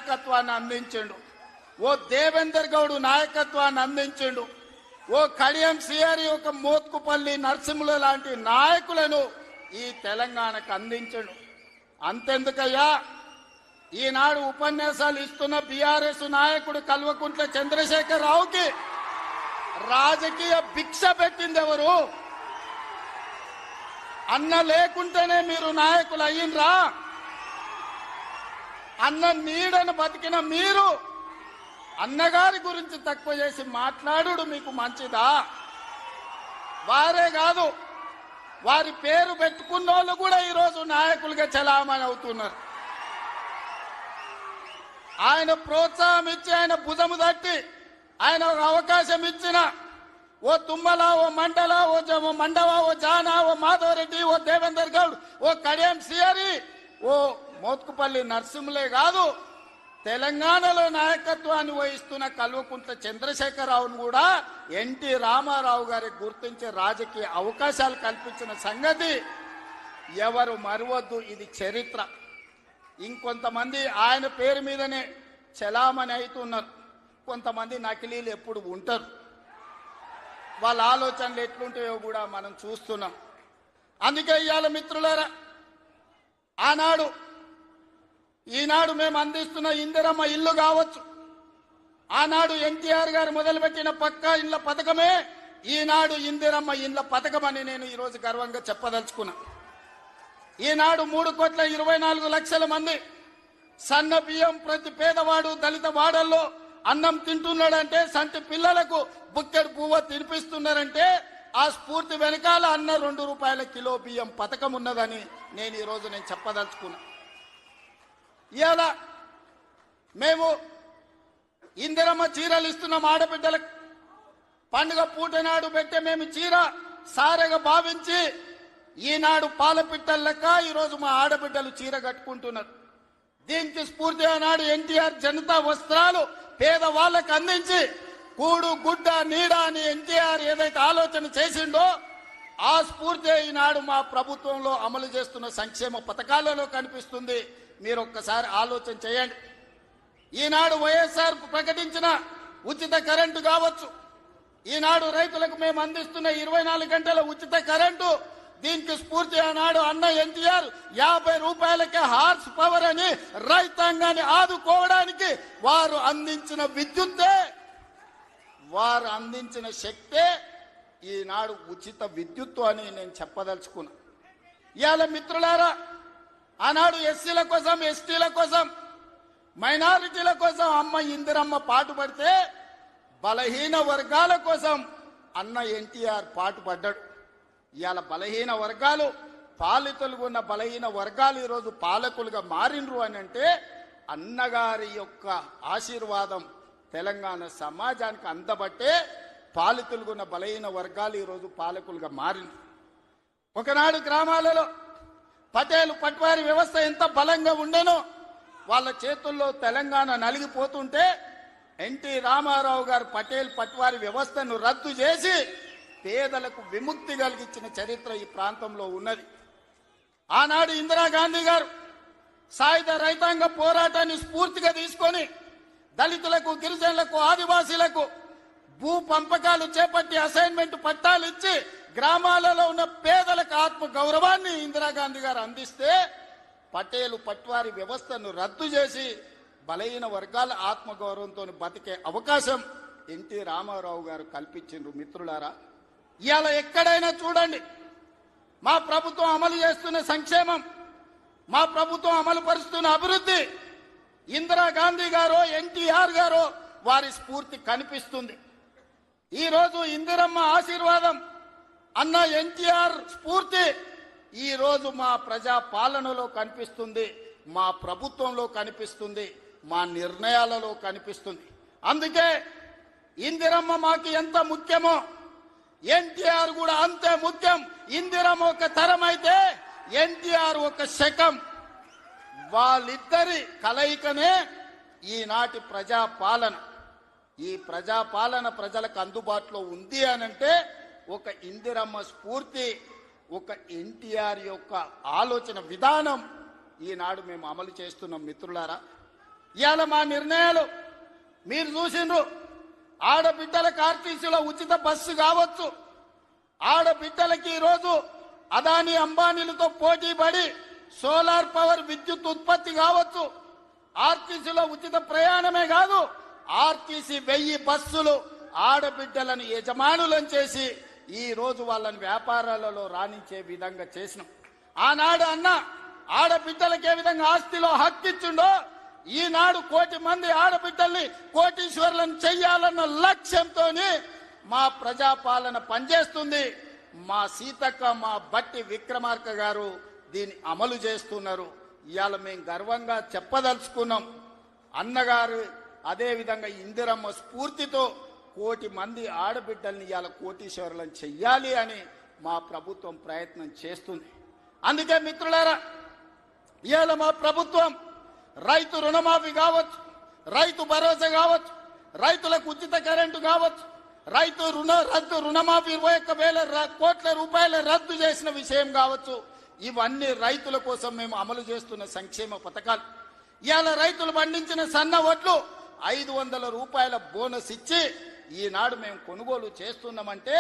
నాయకత్వాన్ని అందించిండు, ఓ దేవేందర్ గౌడ్ నాయకత్వాన్ని అందించిండు, ఓ కడియం సిఆర్, ఒక మోత్కుపల్లి నరసింహుల లాంటి నాయకులను ఈ తెలంగాణకు అందించండు. అంతెందుకయ్యా, ఈనాడు ఉపన్యాసాలు ఇస్తున్న బీఆర్ఎస్ నాయకుడు కల్వకుంట్ల చంద్రశేఖర్ రావుకి రాజకీయ భిక్ష పెట్టింది ఎవరు? అన్న లేకుంటేనే మీరు నాయకులు అయ్యిండ్రా? అన్న నీడను బతికిన మీరు అన్నగారి గురించి తక్కువ చేసి మాట్లాడు మీకు మంచిదా? వారే కాదు, వారి పేరు పెట్టుకున్న వాళ్ళు కూడా ఈరోజు నాయకులుగా చలామణి అవుతున్నారు. ఆయన ప్రోత్సాహం ఇచ్చి, ఆయన భుజము తట్టి, ఆయన అవకాశం ఇచ్చిన ఓ తుమ్మల, ఓ మండల, ఓ మండవ, ఓ జానా, ఓ మాధవరెడ్డి, ఓ దేవేందర్ గౌడ్, ఓ కడియం సిఆరి, ఓ మోత్కుపల్లి నరసింహులే కాదు, తెలంగాణలో నాయకత్వాన్ని వహిస్తున్న కల్వకుంట్ల చంద్రశేఖరరావును కూడా ఎన్టీ రామారావు గారికి గుర్తించే రాజకీయ అవకాశాలు కల్పించిన సంగతి ఎవరు మరవద్దు. ఇది చరిత్ర. ఇంకొంతమంది ఆయన పేరు మీదనే చలామణి అవుతున్నారు. కొంతమంది నకిలీలు ఎప్పుడు ఉంటారు. వాళ్ళ ఆలోచనలు ఎట్లుంటాయో కూడా మనం చూస్తున్నాం. అందుకే ఇవాళ మిత్రులారా, ఈనాడు మేము అందిస్తున్న ఇందిరమ్మ ఇల్లు కావచ్చు, ఆనాడు ఎన్టీఆర్ గారు మొదలుపెట్టిన పక్కా ఇళ్ల పథకమే ఈనాడు ఇందిరమ్మ ఇళ్ల పథకం అని నేను ఈరోజు గర్వంగా చెప్పదలుచుకున్నా. ఈనాడు 3,24,00,000 మంది సన్న బియ్యం ప్రతి పేదవాడు దళిత వాడల్లో అన్నం తింటున్నాడంటే, సంటి పిల్లలకు బుక్కెడు పువ్వ తినిపిస్తున్నారంటే ఆ స్ఫూర్తి వెనకాల అన్న 2 రూపాయల కిలో బియ్యం పథకం ఉన్నదని నేను ఈరోజు చెప్పదలుచుకున్నా. ఇవాళ మేము ఇందిరమ్మ చీరలు ఇస్తున్నాం ఆడబిడ్డలకు. పండుగ పూట నాడు పెట్టే మేము చీర సారెగా భావించి ఈనాడు పాలపిట్టల లెక్క ఈరోజు మా ఆడబిడ్డలు చీర కట్టుకుంటున్నారు. దీనికి స్ఫూర్తి ఆనాడు ఎన్టీఆర్ జనతా వస్త్రాలు పేదవాళ్ళకు అందించి కూడు గుడ్డ నీడ అని ఎన్టీఆర్ ఏదైతే ఆలోచన చేసిండో ఆ స్ఫూర్తి ఈనాడు మా ప్రభుత్వంలో అమలు చేస్తున్న సంక్షేమ పథకాలలో కనిపిస్తుంది. మీరు ఒక్కసారి ఆలోచన చేయండి. ఈనాడు వైఎస్ఆర్ ప్రకటించిన ఉచిత కరెంటు కావచ్చు, ఈనాడు రైతులకు మేము అందిస్తున్న 24 గంటల ఉచిత కరెంటు, దీనికి స్ఫూర్తి ఆనాడు అన్న ఎన్టీఆర్ 50 రూపాయలకే హార్స్ పవర్ అని రైతాంగాన్ని ఆదుకోవడానికి వారు అందించిన విద్యుత్తే, వారు అందించిన శక్తే ఈనాడు ఉచిత విద్యుత్తు అని నేను చెప్పదలుచుకున్నా. ఇవాళ మిత్రులారా, ఆనాడు ఎస్సీల కోసం, ఎస్టీల కోసం, మైనారిటీల కోసం అమ్మ ఇందిరమ్మ పాటుపడితే బలహీన వర్గాల కోసం అన్న ఎన్టీఆర్ పాటుపడ్డాడు. ఇవాళ బలహీన వర్గాలు, పాలితులుగా ఉన్న బలహీన వర్గాలు ఈరోజు పాలకులుగా మారినరు అని అంటే అన్నగారి యొక్క ఆశీర్వాదం తెలంగాణ సమాజానికి అందబట్టే పాలితులుగా ఉన్న బలహీన వర్గాలు ఈరోజు పాలకులుగా మారినరు. ఒకనాడు గ్రామాలలో పటేలు పట్వారి వ్యవస్థ ఎంత బలంగా ఉండేనో, వాళ్ళ చేతుల్లో తెలంగాణ నలిగిపోతుంటే ఎన్టీ రామారావు గారు పటేల్ పట్వారి వ్యవస్థను రద్దు చేసి పేదలకు విముక్తి కలిగించిన చరిత్ర ఈ ప్రాంతంలో ఉన్నది. ఆనాడు ఇందిరాగాంధీ గారు సాయుధ రైతాంగ పోరాటాన్ని స్ఫూర్తిగా తీసుకొని దళితులకు, గిరిజనులకు, ఆదివాసీలకు భూ పంపకాలు చేపట్టి అసైన్మెంట్ పట్టాలు ఇచ్చి గ్రామాలలో ఉన్న పేదలకు ఆత్మ గౌరవాన్ని ఇందిరాగాంధీ గారు అందిస్తే పటేలు పట్వారి వ్యవస్థను రద్దు చేసి బలహీన వర్గాల ఆత్మగౌరవంతో బతికే అవకాశం ఎన్టీ రామారావు గారు కల్పించిండ్రు. మిత్రులారా, ఇవాళ ఎక్కడైనా చూడండి, మా ప్రభుత్వం అమలు చేస్తున్న సంక్షేమం, మా ప్రభుత్వం అమలు పరుస్తున్న అభివృద్ధి ఇందిరాగాంధీ గారో ఎన్టీఆర్ గారో వారి స్ఫూర్తి కనిపిస్తుంది. ఈరోజు ఇందిరమ్మ ఆశీర్వాదం, అన్న ఎన్టీఆర్ స్ఫూర్తి ఈరోజు మా ప్రజా పాలనలో కనిపిస్తుంది, మా ప్రభుత్వంలో కనిపిస్తుంది, మా నిర్ణయాలలో కనిపిస్తుంది. అందుకే ఇందిరమ్మ మాకు ఎంత ముఖ్యమో ఎన్టీఆర్ కూడా అంతే ముఖ్యం. ఇందిరమ్మ ఒక తరం అయితే ఎన్టీఆర్ ఒక శకం. వాళ్ళిద్దరి కలయికనే ఈనాటి ప్రజాపాలన. ఈ ప్రజాపాలన ప్రజలకు అందుబాటులో ఉంది అనంటే ఒక ఇందిరమ్మ స్ఫూర్తి, ఒక ఎన్టీఆర్ యొక్క ఆలోచన విధానం ఈనాడు మేము అమలు చేస్తున్నాం. మిత్రులారా, ఇవాళ మా నిర్ణయాలు మీరు చూసిండ్రు. ఆడబిడ్డలకు ఆర్టీసీలో ఉచిత బస్సు కావచ్చు, ఆడబిడ్డలకి ఈరోజు అదానీ అంబానీలతో పోటీ పడి సోలార్ పవర్ విద్యుత్ ఉత్పత్తి కావచ్చు, ఆర్టీసీలో ఉచిత ప్రయాణమే కాదు, ఆర్టీసీ 1000 బస్సులు ఆడబిడ్డలను యజమానులను చేసి ఈ రోజు వాళ్ళని వ్యాపారాలలో రాణించే విధంగా చేసినాం. ఆనాడు అన్న ఆడబిడ్డలకు ఏ విధంగా ఆస్తిలో హక్కిచ్చిండో ఈనాడు 1 కోటి మంది ఆడబిడ్డల్ని కోటీశ్వర్లను చెయ్యాలన్న లక్ష్యంతో మా ప్రజాపాలన పనిచేస్తుంది. మా సీతక్క, మా బట్టి విక్రమార్క గారు దీన్ని అమలు చేస్తున్నారు. ఇవాళ మేము గర్వంగా చెప్పదలుచుకున్నాం, అన్నగారు అదేవిధంగా ఇందిరమ్మ స్ఫూర్తితో 1 కోటి మంది ఆడబిడ్డల్ని ఇవాళ కోటీశ్వరులను చెయ్యాలి అని మా ప్రభుత్వం ప్రయత్నం చేస్తుంది. అందుకే మిత్రులారా, ఇవాళ మా ప్రభుత్వం రైతు రుణమాఫీ కావచ్చు, రైతు భరోసా కావచ్చు, రైతులకు ఉచిత కరెంటు కావచ్చు, రైతు రుణమాఫీ 21,000 కోట్ల రూపాయల రద్దు చేసిన విషయం కావచ్చు, ఇవన్నీ రైతుల కోసం మేము అమలు చేస్తున్న సంక్షేమ పథకాలు. ఇవాళ రైతులు పండించిన సన్న వడ్లు 500 రూపాయల బోనస్ ఇచ్చి ఈనాడు మేము కొనుగోలు చేస్తున్నామంటే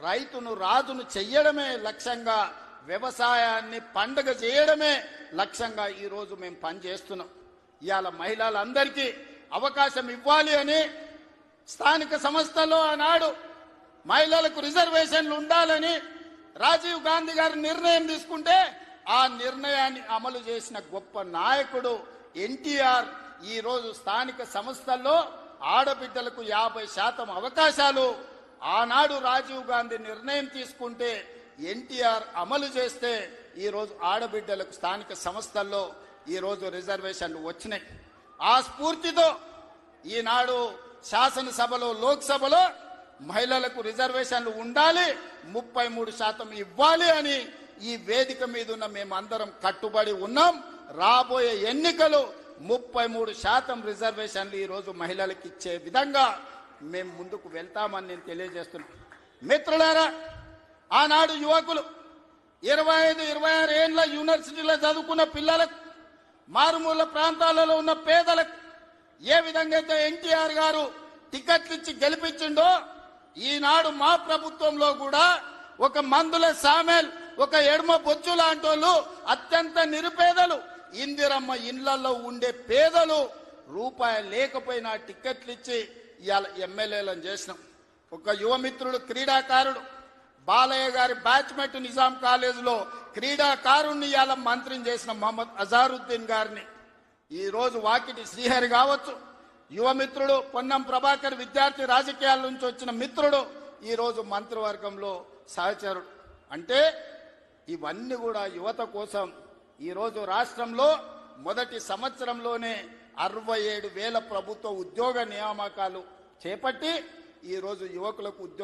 రైతును రాజును చెయ్యడమే లక్ష్యంగా, వ్యవసాయాన్ని పండుగ చేయడమే లక్ష్యంగా ఈరోజు మేము పనిచేస్తున్నాం. ఇవాళ మహిళలందరికీ అవకాశం ఇవ్వాలి అని స్థానిక సంస్థల్లో ఆనాడు మహిళలకు రిజర్వేషన్లు ఉండాలని రాజీవ్ గాంధీ గారు నిర్ణయం తీసుకుంటే ఆ నిర్ణయాన్ని అమలు చేసిన గొప్ప నాయకుడు ఎన్టీఆర్ ఈరోజు స్థానిక సంస్థల్లో ఆడబిడ్డలకు 50% అవకాశాలు ఆనాడు రాజీవ్ గాంధీ నిర్ణయం తీసుకుంటే ఎన్టీఆర్ అమలు చేస్తే ఈరోజు ఆడబిడ్డలకు స్థానిక సంస్థల్లో ఈరోజు రిజర్వేషన్లు వచ్చినాయి. ఆ స్ఫూర్తితో ఈనాడు శాసనసభలో, లోక్సభలో మహిళలకు రిజర్వేషన్లు ఉండాలి, 33% ఇవ్వాలి అని ఈ వేదిక మీద ఉన్న మేమందరం కట్టుబడి ఉన్నాం. రాబోయే ఎన్నికలు 33% రిజర్వేషన్లు ఈరోజు మహిళలకు ఇచ్చే విధంగా మేము ముందుకు వెళ్తామని నేను తెలియజేస్తున్నాను. మిత్రులారా, ఆనాడు యువకులు 25-26 ఏళ్ల యూనివర్సిటీలో చదువుకున్న పిల్లలకు, మారుమూల ప్రాంతాలలో ఉన్న పేదలకు ఏ విధంగా అయితే ఎన్టీఆర్ గారు టికెట్లు ఇచ్చి గెలిపించిండో ఈనాడు మా ప్రభుత్వంలో కూడా ఒక మందుల సామెల్, ఒక ఎడమ బొచ్చు లాంటోళ్ళు, అత్యంత నిరుపేదలు, ఇందిరమ్మ ఇండ్లలో ఉండే పేదలు రూపాయి లేకపోయినా టికెట్లు ఇచ్చి ఇవాళ ఎమ్మెల్యేలను చేసినాం. ఒక యువమిత్రుడు, క్రీడాకారుడు బాలయ్య గారి బ్యాచ్మెట్ నిజాం కాలేజీలో క్రీడాకారుణ్ణి ఇవాళ మంత్రిని చేసిన మహమ్మద్ అజారుద్దీన్ గారిని, ఈరోజు వాకిటి శ్రీహరి కావచ్చు, యువమిత్రుడు పొన్నం ప్రభాకర్ విద్యార్థి రాజకీయాల నుంచి వచ్చిన మిత్రుడు ఈరోజు మంత్రివర్గంలో సహచరుడు. అంటే ఇవన్నీ కూడా యువత కోసం. ఈరోజు రాష్ట్రంలో మొదటి సంవత్సరంలోనే 67,000 ప్రభుత్వ ఉద్యోగ నియామకాలు చేపట్టి ఈరోజు యువకులకు ఉద్యోగ